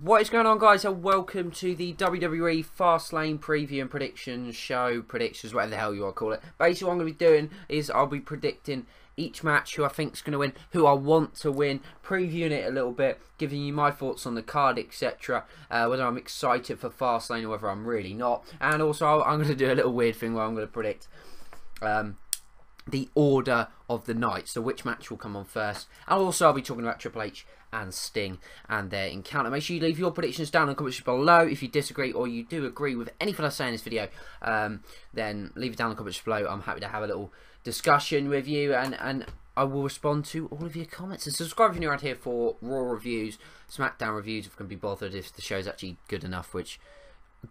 What is going on, guys, and welcome to the WWE Fastlane preview and predictions show, predictions, whatever the hell you want to call it. Basically what I'm going to be doing is I'll be predicting each match, who I think is going to win, who I want to win, previewing it a little bit, giving you my thoughts on the card, etc, whether I'm excited for Fastlane or whether I'm really not, and also I'm going to do a little weird thing where I'm going to predict the order of the night, so which match will come on first, and also I'll be talking about Triple H and Sting and their encounter. Make sure you leave your predictions down in the comments below. If you disagree or you do agree with anything I say in this video, then leave it down in the comments below. I'm happy to have a little discussion with you, and I will respond to all of your comments. And subscribe if you're new around here for Raw reviews, SmackDown reviews, if I can be bothered, if the show's actually good enough, which,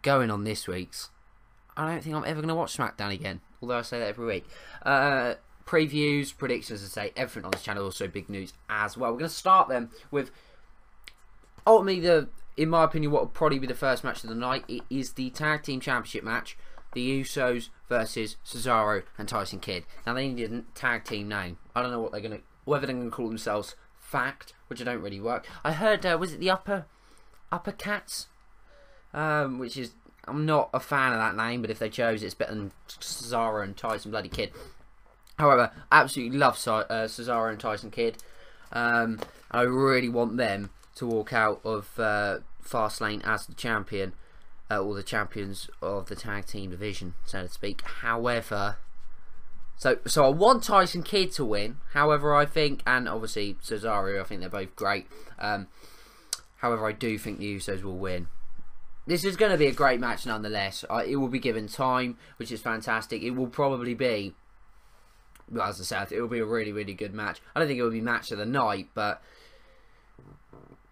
going on this week's, I don't think I'm ever going to watch SmackDown again, although I say that every week. Previews, predictions, as I say, everything on this channel, also big news as well. We're going to start them with, ultimately, in my opinion, what will probably be the first match of the night. It is the Tag Team Championship match, the Usos versus Cesaro and Tyson Kidd. Now, they need a tag team name. I don't know what they're going to, whether they're going to call themselves Fact, which I don't really work. I heard, was it the Upper Cats? Which is, I'm not a fan of that name, but if they chose it, it's better than Cesaro and Tyson bloody Kidd. However, I absolutely love Cesaro and Tyson Kidd. And I really want them to walk out of Fastlane as the champion, or the champions of the tag team division, so to speak. However, so I want Tyson Kidd to win. However, I think, and obviously Cesaro, I think they're both great. However, I do think the Usos will win. This is going to be a great match nonetheless. It will be given time, which is fantastic. It will probably be, well, as I said, it will be a really, really good match. I don't think it will be match of the night, but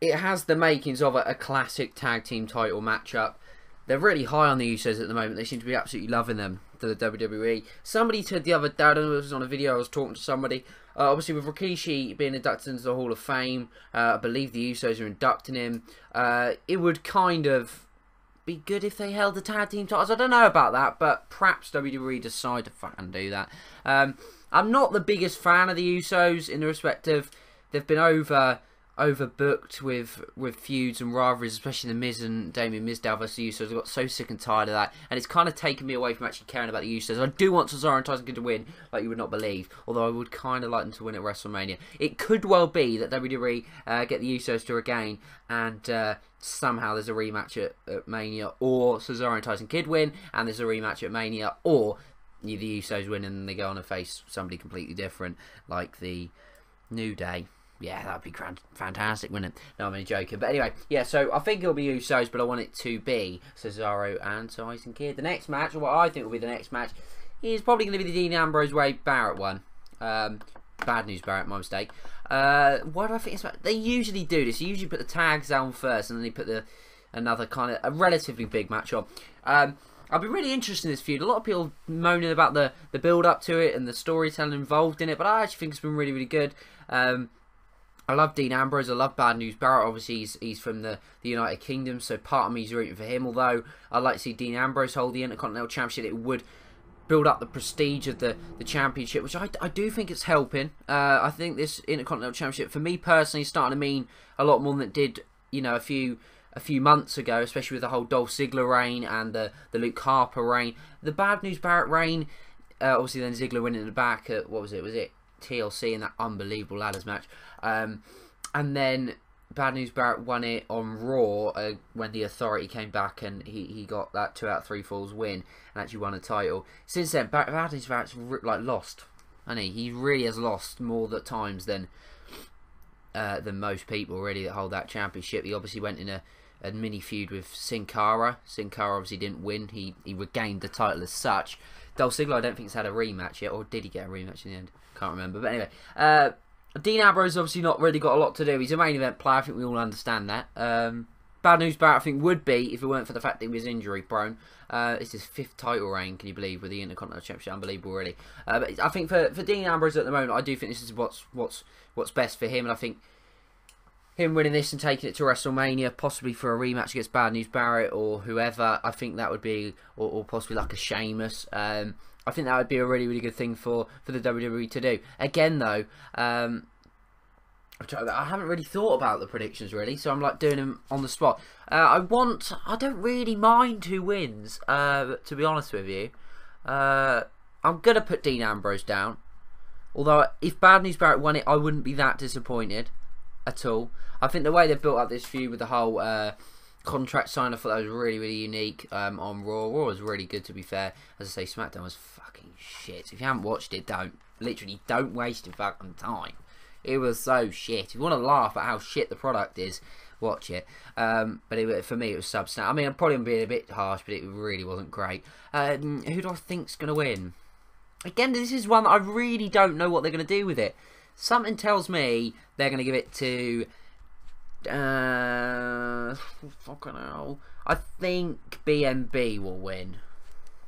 it has the makings of a classic tag team title matchup. They're really high on the Usos at the moment. They seem to be absolutely loving them, to the WWE. Somebody said the other day, I don't know if it was on a video, I was talking to somebody, obviously with Rikishi being inducted into the Hall of Fame, I believe the Usos are inducting him, it would kind of be good if they held the tag team titles. I don't know about that, but perhaps WWE decide to fucking do that. I'm not the biggest fan of the Usos in the respect of they've been overbooked with feuds and rivalries, especially the Miz and Damien Mizdow versus the Usos. I got so sick and tired of that, and it's kind of taken me away from actually caring about the Usos. I do want Cesaro and Tyson Kidd to win, like you would not believe, although I would kind of like them to win at WrestleMania. It could well be that WWE get the Usos to regain, and somehow there's a rematch at Mania, or Cesaro and Tyson Kidd win, and there's a rematch at Mania, or the Usos win and they go on and face somebody completely different, like the New Day. Yeah, that would be fantastic, wouldn't it? No, I'm only joking. But anyway, yeah, so I think it'll be Usos, but I want it to be Cesaro and Tyson Kidd. The next match, or what I think will be the next match, is probably going to be the Dean Ambrose Wade Barrett one. Bad news, Barrett, my mistake. Why do I think it's... They usually do this. They usually put the tags down first, and then they put another kind of... a relatively big match on. I'll be really interested in this feud. A lot of people moaning about the build-up to it and the storytelling involved in it, but I actually think it's been really, really good. I love Dean Ambrose. I love Bad News Barrett. Obviously, he's from the United Kingdom, so part of me is rooting for him. Although I'd like to see Dean Ambrose hold the Intercontinental Championship, it would build up the prestige of the championship, which I do think it's helping. I think this Intercontinental Championship, for me personally, is starting to mean a lot more than it did, you know, a few months ago, especially with the whole Dolph Ziggler reign and the Luke Harper reign. The Bad News Barrett reign, obviously then Ziggler winning in the back at, what was it? Was it TLC in that unbelievable ladders match? And then Bad News Barrett won it on Raw when the Authority came back, and he got that 2 out of 3 falls win and actually won a title. Since then, Bad News Barrett's like lost, and he really has lost more times than most people really that hold that championship. He obviously went in a mini feud with Sin Cara. Sin Cara obviously didn't win. He regained the title as such. Dolph Ziggler, I don't think, has had a rematch yet, or did he get a rematch in the end? Can't remember. But anyway, Dean Ambrose obviously not really got a lot to do. He's a main event player. I think we all understand that. Bad News Barrett, I think, would be if it weren't for the fact that he was injury prone. It's his 5th title reign, can you believe, with the Intercontinental Championship? Unbelievable, really. But I think for Dean Ambrose at the moment, I do think this is what's best for him, and I think him winning this and taking it to WrestleMania, possibly for a rematch against Bad News Barrett or whoever, I think that would be, or possibly like a Sheamus. I think that would be a really, really good thing for the WWE to do. Again, though, I haven't really thought about the predictions really, so I'm like doing them on the spot. I don't really mind who wins, to be honest with you. I'm going to put Dean Ambrose down. Although, if Bad News Barrett won it, I wouldn't be that disappointed at all. I think the way they've built up this feud with the whole contract sign, I thought that was really, really unique on Raw. Raw was really good, to be fair. As I say, SmackDown was fucking shit. If you haven't watched it, literally don't waste your fucking time. It was so shit. If you want to laugh at how shit the product is, watch it. But for me, it was substandard. I mean, I'm probably being a bit harsh, but it really wasn't great. Who do I think's going to win? Again, this is one that I really don't know what they're going to do with it. Something tells me they're going to give it to... fucking hell. I think BMB will win.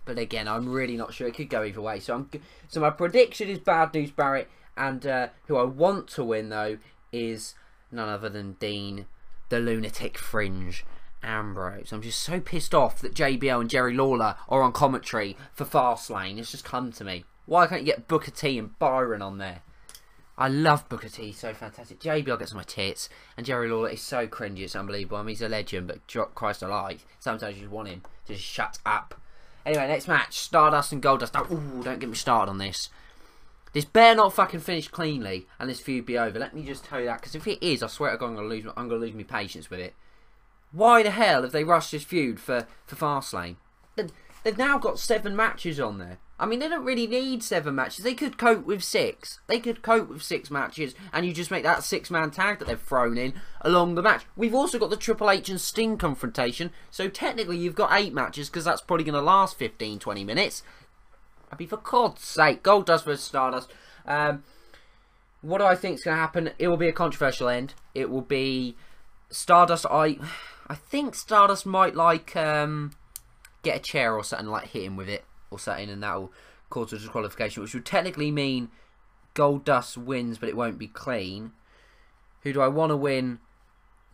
But again, I'm really not sure. It could go either way. So my prediction is Bad News Barrett. And who I want to win, though, is none other than Dean, the Lunatic Fringe, Ambrose. I'm just so pissed off that JBL and Jerry Lawler are on commentary for Fastlane. It's just come to me. Why can't you get Booker T and Byron on there? I love Booker T. He's so fantastic. JBL gets on my tits. And Jerry Lawler is so cringy. It's unbelievable. I mean, he's a legend, but Christ alive. Sometimes you just want him to just shut up. Anyway, next match. Stardust and Goldust. Oh, don't get me started on this. This better not fucking finish cleanly and this feud be over. Let me just tell you that, because if it is, I swear to God, I'm gonna lose my patience with it. Why the hell have they rushed this feud for Fastlane? They've now got 7 matches on there. I mean, they don't really need 7 matches. They could cope with 6. They could cope with 6 matches, and you just make that 6-man tag that they've thrown in along the match. We've also got the Triple H and Sting confrontation, so technically you've got 8 matches, because that's probably going to last 15-20 minutes. I mean, for God's sake, Goldust versus Stardust. What do I think is going to happen? It will be a controversial end. It will be Stardust. I think Stardust might like get a chair or something, like hit him with it or something, and that will cause a disqualification, which would technically mean Goldust wins, but it won't be clean. Who do I want to win?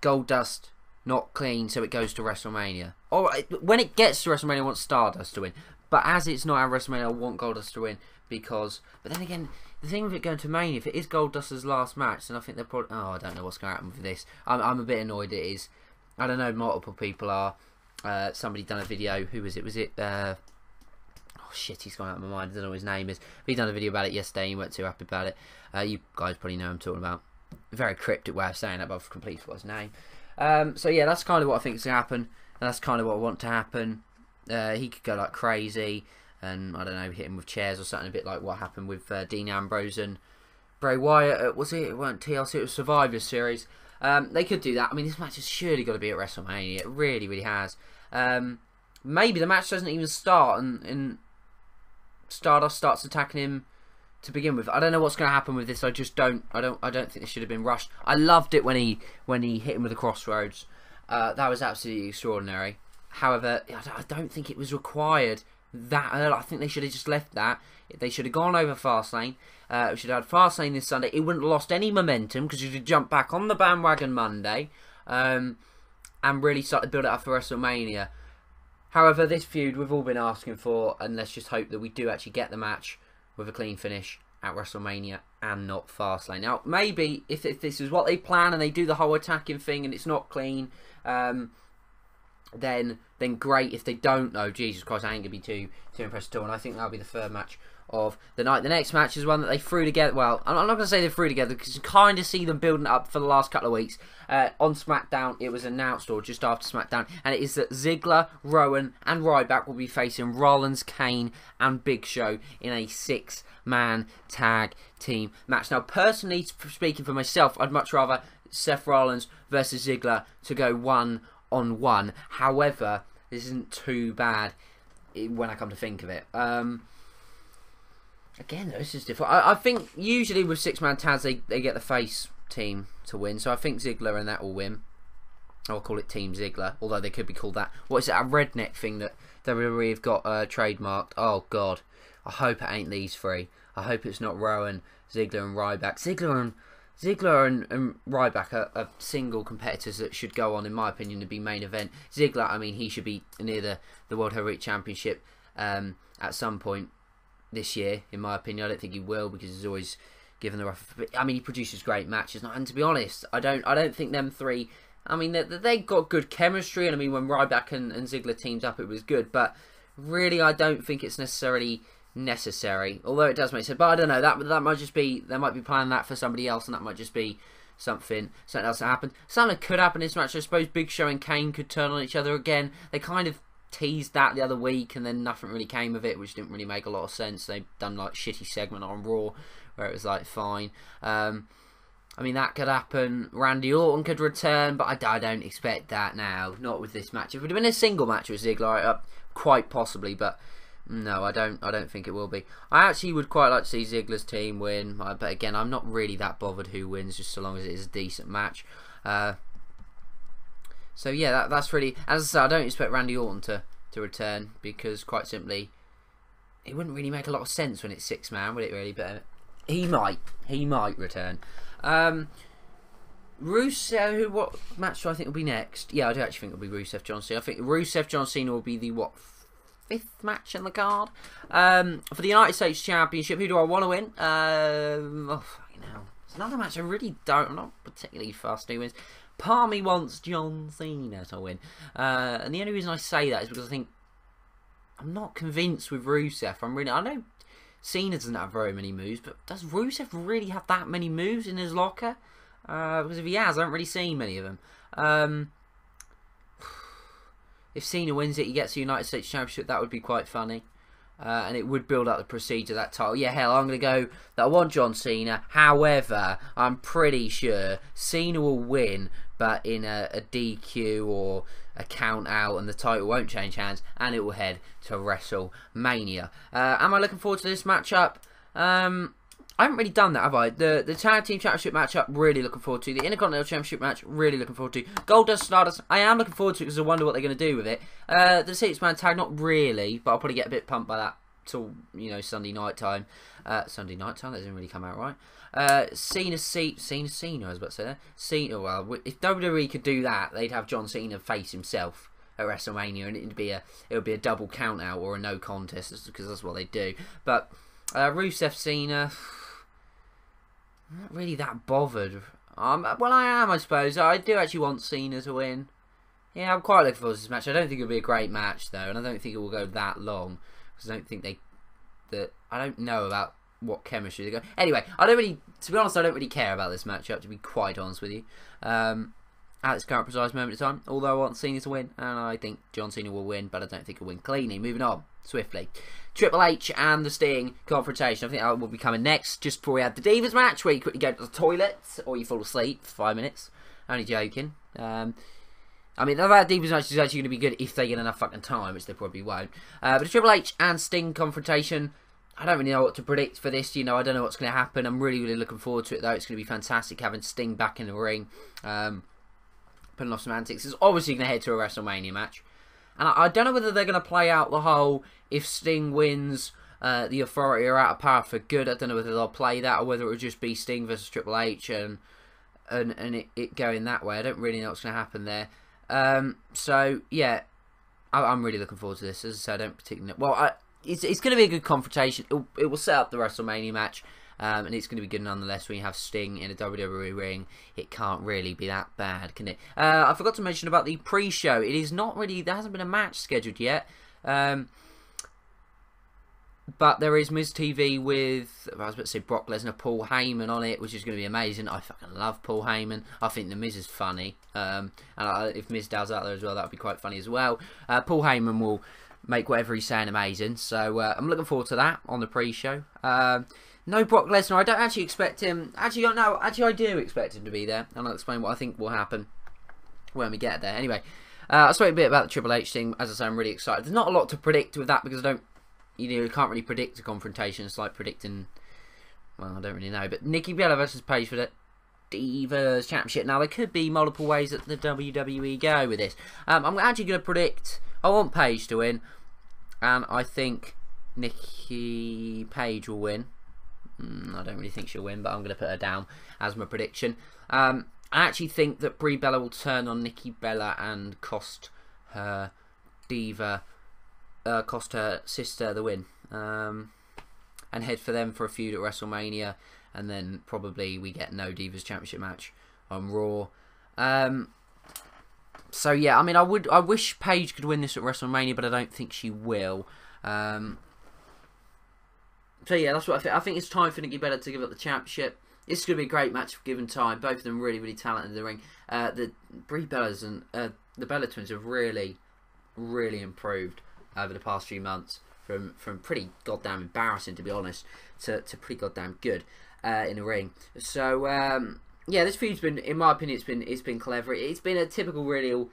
Goldust, not clean, so it goes to WrestleMania. Or when it gets to WrestleMania, I want Stardust to win. But as it's not at WrestleMania, I want Goldust to win because... But then again, the thing with it going to Mania, if it is Goldust's last match, then I think they're probably... Oh, I don't know what's going to happen with this. I'm a bit annoyed it is. I don't know, multiple people are. Somebody done a video. Who was it? Was it... oh, shit, he's gone out of my mind. I don't know what his name is. But he done a video about it yesterday and he weren't too happy about it. You guys probably know what I'm talking about. A very cryptic way of saying that, but I've completely forgot his name. So yeah, that's kind of what I think is going to happen. And that's kind of what I want to happen. He could go like crazy and, I don't know, hit him with chairs or something, a bit like what happened with Dean Ambrose and Bray Wyatt. Was it weren't TLC, it was Survivor Series. They could do that. I mean, this match has surely got to be at WrestleMania. It really, really has. Maybe the match doesn't even start and Stardust starts attacking him to begin with. I don't know what's going to happen with this. I don't think it should have been rushed. I loved it when he hit him with the crossroads. That was absolutely extraordinary. However, I don't think it was required that early. I think they should have just left that. They should have gone over Fastlane. We should have had Fastlane this Sunday. It wouldn't have lost any momentum because you could jump back on the bandwagon Monday and really start to build it up for WrestleMania. However, this feud we've all been asking for, and let's just hope that we do actually get the match with a clean finish at WrestleMania and not Fastlane. Now, maybe if this is what they plan and they do the whole attacking thing and it's not clean, then great. If they don't, though, Jesus Christ, I ain't gonna be too impressed at all. And I think that'll be the third match of the night. The next match is one that they threw together. Well, I'm not gonna say they threw together because you kind of see them building it up for the last couple of weeks. On SmackDown, it was announced, or just after SmackDown, and it is that Ziggler, Rowan, and Ryback will be facing Rollins, Kane, and Big Show in a 6-man tag team match. Now, personally speaking for myself, I'd much rather Seth Rollins versus Ziggler to go 1-on-1. However, this isn't too bad when I come to think of it. Again, this is different. I think usually with 6-man tags, they get the face team to win. So I think Ziggler and that will win. I'll call it Team Ziggler, although they could be called that. What is it, a redneck thing that WWE have got trademarked? Oh, God. I hope it ain't these three. I hope it's not Rowan, Ziggler and Ryback. Ziggler and Ryback are single competitors that should go on, in my opinion, to be main event. Ziggler, I mean, he should be near the World Heavyweight Championship at some point this year, in my opinion. I don't think he will because he's always given the rough. I mean, he produces great matches, and to be honest, I don't think them three. I mean, they got good chemistry, and I mean, when Ryback and Ziggler teamed up, it was good. But really, I don't think it's necessarily necessary. Although it does make sense. But I don't know. That might just be, they might be planning that for somebody else, and that might just be something else that happened. Something that could happen in this match. I suppose Big Show and Kane could turn on each other again. They kind of teased that the other week, and then nothing really came of it, which didn't really make a lot of sense. They've done like shitty segment on Raw where it was like fine. I mean, that could happen. Randy Orton could return, but I don't expect that now. Not with this match. If it would have been a single match with Ziggler, quite possibly, but no, I don't think it will be. I actually would quite like to see Ziggler's team win, but again, I'm not really that bothered who wins, just so long as it is a decent match. So yeah, that's really, as I said, I don't expect Randy Orton to return, because quite simply, it wouldn't really make a lot of sense when it's 6-man, would it really? But he might return. Rusev, what match do I think will be next? Yeah, I do actually think it'll be Rusev John Cena. I think Rusev John Cena will be the 5th match in the card. For the United States Championship, who do I want to win? Oh fucking hell. It's another match I'm not particularly fussed who wins. Part of me wants John Cena to win. And the only reason I say that is because I think I'm not convinced with Rusev. I know Cena doesn't have very many moves, but does Rusev really have that many moves in his locker? Because if he has, I haven't really seen many of them. If Cena wins it, he gets the United States Championship, that would be quite funny. And it would build up the prestige of that title. Yeah, hell, I'm going to go that I want John Cena. However, I'm pretty sure Cena will win, but in a DQ or a count out, and the title won't change hands, and it will head to WrestleMania. Am I looking forward to this matchup? I haven't really done that, have I? The Tag Team Championship matchup, really looking forward to. The Intercontinental Championship match, really looking forward to. Goldust, Stardust, I am looking forward to it because I wonder what they're going to do with it. The 6-man tag, not really, but I'll probably get a bit pumped by that till, you know, Sunday night time. Sunday night time, that doesn't really come out right. Cena, I was about to say that. Cena, well, if WWE could do that, they'd have John Cena face himself at WrestleMania, and it would be a double count out or a no contest, because that's what they do. But Rusev, Cena, I'm not really that bothered. Well, I am, I suppose. I do actually want Cena to win. Yeah, I'm quite looking forward to this match. I don't think it'll be a great match, though, and I don't think it will go that long, because I don't think I don't know about what chemistry they go. Anyway, to be honest, I don't really care about this matchup, to be quite honest with you. At this current precise moment in time, although I want Cena to win, and I think John Cena will win, but I don't think he'll win cleanly. Moving on swiftly, Triple H and the Sting confrontation. I think that will be coming next, just before we have the Divas match, where you quickly go to the toilet or you fall asleep for 5 minutes. Only joking. I mean, that Divas match is actually going to be good if they get enough fucking time, which they probably won't. But the Triple H and Sting confrontation, I don't really know what to predict for this. You know, I don't know what's going to happen. I'm really, really looking forward to it, though. It's going to be fantastic having Sting back in the ring. Putting off some antics. It's obviously going to head to a WrestleMania match. And I don't know whether they're going to play out the whole, if Sting wins, the Authority are out of power for good. I don't know whether they'll play that, or whether it will just be Sting versus Triple H and it going that way. I don't really know what's going to happen there. So, yeah, I'm really looking forward to this. As I said, I don't particularly know. Well, it's going to be a good confrontation. It will set up the WrestleMania match. And it's going to be good nonetheless when you have Sting in a WWE ring. It can't really be that bad, can it? I forgot to mention about the pre-show. It is not really, there hasn't been a match scheduled yet. But there is Miz TV with, I was about to say Brock Lesnar, Paul Heyman on it, which is going to be amazing. I fucking love Paul Heyman. I think the Miz is funny. And if Miz does out there as well, that would be quite funny as well. Paul Heyman will make whatever he's saying amazing. So I'm looking forward to that on the pre-show. No Brock Lesnar. I don't actually expect him. Actually, no. Actually, I do expect him to be there, and I'll explain what I think will happen when we get there. Anyway, I spoke a bit about the Triple H thing. As I say, I'm really excited. There's not a lot to predict with that because you can't really predict a confrontation. It's like predicting. Well, I don't really know, but Nikki Bella versus Paige for the Divas Championship. Now, there could be multiple ways that the WWE go with this. I'm actually going to predict. I want Paige to win, and I think Nikki Paige will win. I don't really think she'll win, but I'm going to put her down as my prediction. I actually think that Brie Bella will turn on Nikki Bella and cost her sister the win. And head for them for a feud at WrestleMania. and then probably we get no Divas Championship match on Raw. So yeah, I mean, I wish Paige could win this at WrestleMania, but I don't think she will. So yeah, that's what I think. I think it's time for Nikki Bella to give up the championship. It's going to be a great match given time. Both of them really, really talented in the ring. The Brie Bellas and the Bella Twins have really, really improved over the past few months. From pretty goddamn embarrassing, to be honest, to pretty goddamn good in the ring. So yeah, this feud's been, in my opinion, it's been clever. It's been a typical real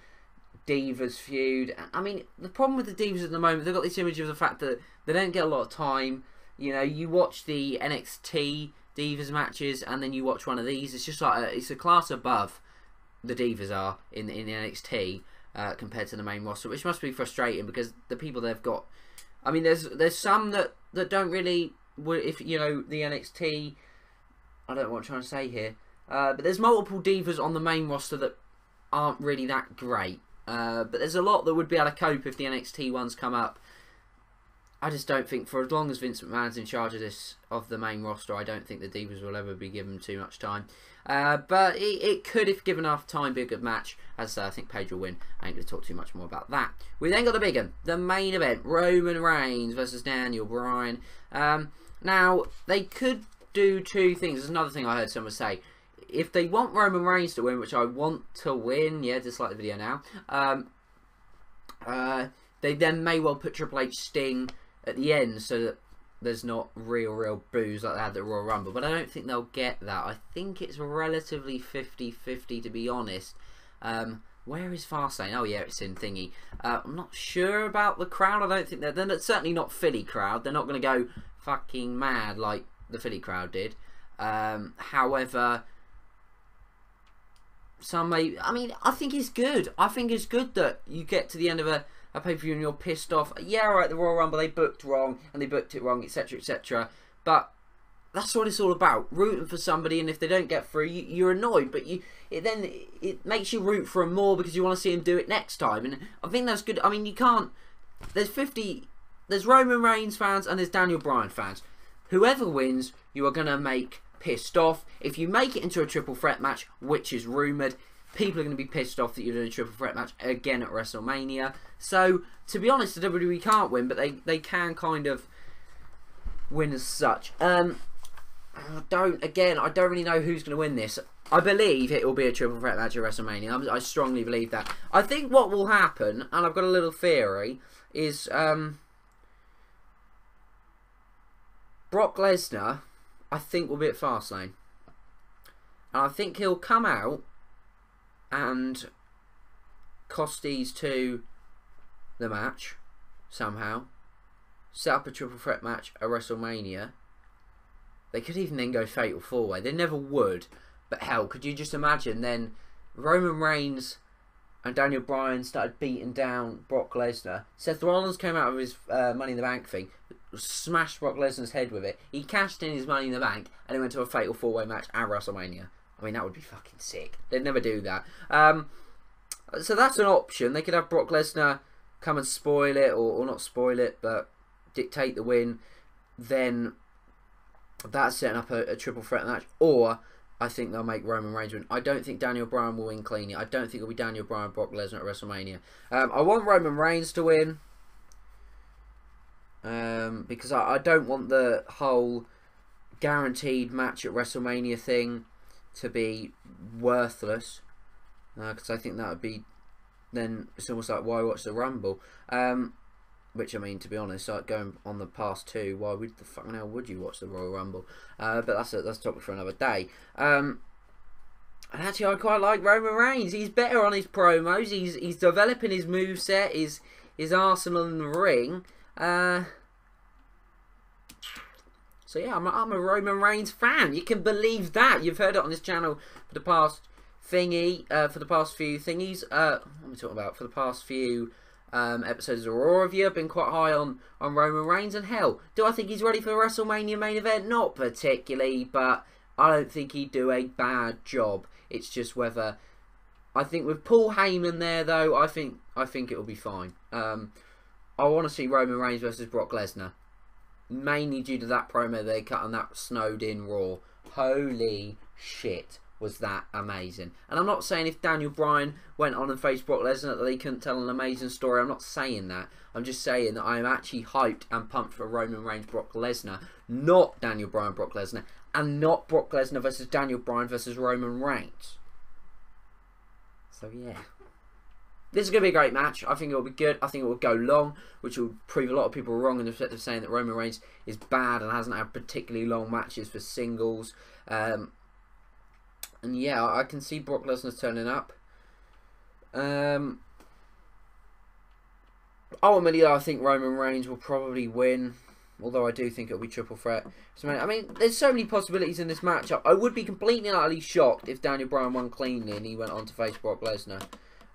Divas feud. I mean, the problem with the Divas at the moment, they've got this image of the fact that they don't get a lot of time. You know, you watch the NXT Divas matches, and then you watch one of these. It's just like it's a class above the Divas are in NXT compared to the main roster, which must be frustrating because the people they've got. I mean, there's some that don't really. If you know the NXT, I don't know what I'm trying to say here. But there's multiple Divas on the main roster that aren't really that great. But there's a lot that would be able to cope if the NXT ones come up. I just don't think, for as long as Vince McMahon's in charge of the main roster, I don't think the Divas will ever be given too much time. But it could, if given enough time, be a good match. As I say, I think Paige will win. I ain't going to talk too much more about that. We then got the big one, the main event, Roman Reigns versus Daniel Bryan. Now, they could do two things. There's another thing I heard someone say. If they want Roman Reigns to win, which I want to win, yeah, dislike the video now, they then may well put Triple H Sting at the end so that there's not real boos like they had at Royal Rumble. But I don't think they'll get that. I think it's relatively 50-50, to be honest. Where is Fastlane? Oh yeah, it's in thingy. I'm not sure about the crowd. I don't think they're certainly not Philly crowd. They're not going to go fucking mad like the Philly crowd did. However, some may. I mean, I think it's good. I think it's good that you get to the end of a pay-per-view and you're pissed off. Yeah, alright, the Royal Rumble, they booked wrong, and they booked it wrong, etc, etc. But that's what it's all about. Rooting for somebody, and if they don't get through, you're annoyed, but it makes you root for them more because you want to see them do it next time. And I think that's good. I mean, you can't. There's Roman Reigns fans and there's Daniel Bryan fans. Whoever wins, you are going to make pissed off. If you make it into a triple threat match, which is rumoured, people are going to be pissed off that you're doing a triple threat match again at WrestleMania. So, to be honest, the WWE can't win, but they can kind of win as such. I don't really know who's going to win this. I believe it will be a triple threat match at WrestleMania. I strongly believe that. I think what will happen, and I've got a little theory, is Brock Lesnar, I think, will be at Fastlane. And I think he'll come out and cost these two the match somehow. Set up a triple threat match at WrestleMania. They could even then go fatal four-way. They never would. But hell, could you just imagine then Roman Reigns and Daniel Bryan started beating down Brock Lesnar. Seth Rollins came out of his Money in the Bank thing, smashed Brock Lesnar's head with it. He cashed in his Money in the Bank and he went to a fatal four-way match at WrestleMania. I mean, that would be fucking sick. They'd never do that. So that's an option. They could have Brock Lesnar come and spoil it, or not spoil it, but dictate the win. Then that's setting up a triple threat match. Or I think they'll make Roman Reigns win. I don't think Daniel Bryan will win cleanly. I don't think it'll be Daniel Bryan, Brock Lesnar at WrestleMania. I want Roman Reigns to win. Because I don't want the whole guaranteed match at WrestleMania thing to be worthless. Because I think that would be, then it's almost like, why watch the Rumble? Which, I mean, to be honest, like going on the past two, why would the fucking hell would you watch the Royal Rumble? But that's a topic for another day. And actually, I quite like Roman Reigns. He's better on his promos. He's developing his moveset, his arsenal in the ring. So yeah, I'm a Roman Reigns fan. You can believe that. You've heard it on this channel for the past thingy, for the past few thingies. What am I talking about? For the past few episodes of Raw Review, I've been quite high on Roman Reigns. And hell, do I think he's ready for the WrestleMania main event? Not particularly, but I don't think he'd do a bad job. It's just whether, I think with Paul Heyman there though, I think it will be fine. I want to see Roman Reigns versus Brock Lesnar, mainly due to that promo they cut on that snowed in Raw. Holy shit, was that amazing. And I'm not saying if Daniel Bryan went on and faced Brock Lesnar that they couldn't tell an amazing story. I'm not saying that. I'm just saying that I am actually hyped and pumped for Roman Reigns Brock Lesnar, not Daniel Bryan Brock Lesnar, and not Brock Lesnar versus Daniel Bryan versus Roman Reigns. So yeah, this is going to be a great match. I think it will be good. I think it will go long, which will prove a lot of people wrong in the respect of saying that Roman Reigns is bad and hasn't had particularly long matches for singles. And yeah, I can see Brock Lesnar turning up. Ultimately, I think Roman Reigns will probably win. Although I do think it'll be triple threat. So, I mean, there's so many possibilities in this matchup. I would be completely and utterly shocked if Daniel Bryan won cleanly and he went on to face Brock Lesnar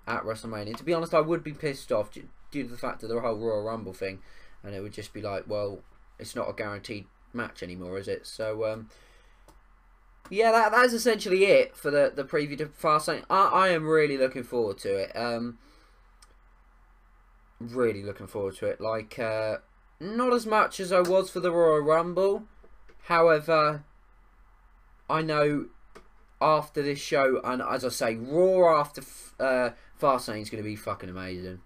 at WrestleMania. To be honest, I would be pissed off due to the fact of the whole Royal Rumble thing. And it would just be like, well, it's not a guaranteed match anymore, is it? So, yeah, that is essentially it for the preview to Fastlane. I am really looking forward to it. Really looking forward to it. Like, not as much as I was for the Royal Rumble. However, I know after this show, and as I say, Raw after Fastlane is going to be fucking amazing.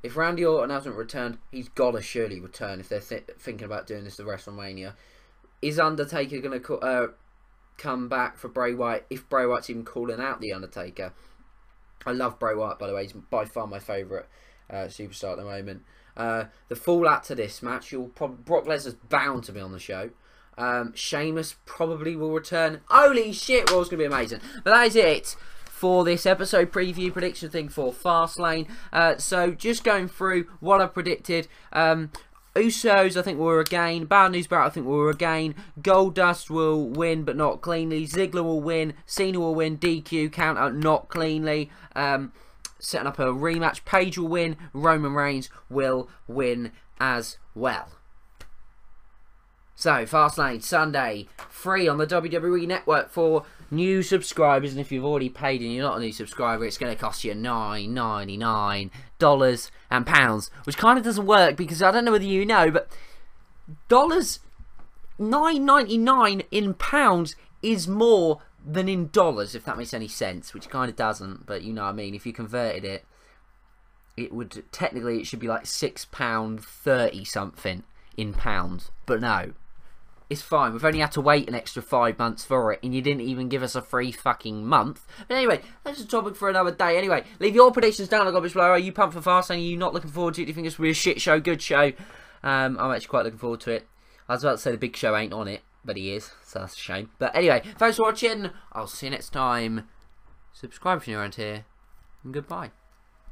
If Randy Orton hasn't returned, he's got to surely return if they're thinking about doing this at WrestleMania. Is Undertaker going to come back for Bray Wyatt, if Bray Wyatt's even calling out The Undertaker? I love Bray Wyatt, by the way. He's by far my favourite superstar at the moment. The fallout to this match, Brock Lesnar's bound to be on the show. Sheamus probably will return. Holy shit, Raw's going to be amazing. But that is it for this episode preview prediction thing for Fastlane. So just going through what I predicted. Usos, I think, will regain. Bad News Barrett, I think, will regain. Goldust will win, but not cleanly. Ziggler will win. Cena will win. DQ, count out, not cleanly. Setting up a rematch. Paige will win. Roman Reigns will win as well. So, Fastlane, Sunday, free on the WWE Network for new subscribers. And if you've already paid and you're not a new subscriber, it's going to cost you $9.99 and pounds. Which kind of doesn't work because I don't know whether you know, but $9.99 in pounds is more than in dollars, if that makes any sense, which kind of doesn't, but you know what I mean. If you converted it, it would technically, it should be like £6.30 something in pounds, but no, it's fine. We've only had to wait an extra 5 months for it, and you didn't even give us a free fucking month. But anyway, that's a topic for another day. Anyway, leave your predictions down in the comments below. Are you pumped for Fastlane? Are you not looking forward to it? Do you think this will be a shit show, good show? I'm actually quite looking forward to it. I was about to say the Big Show ain't on it, but he is, so that's a shame. But anyway, thanks for watching. I'll see you next time. Subscribe if you're around here, and goodbye.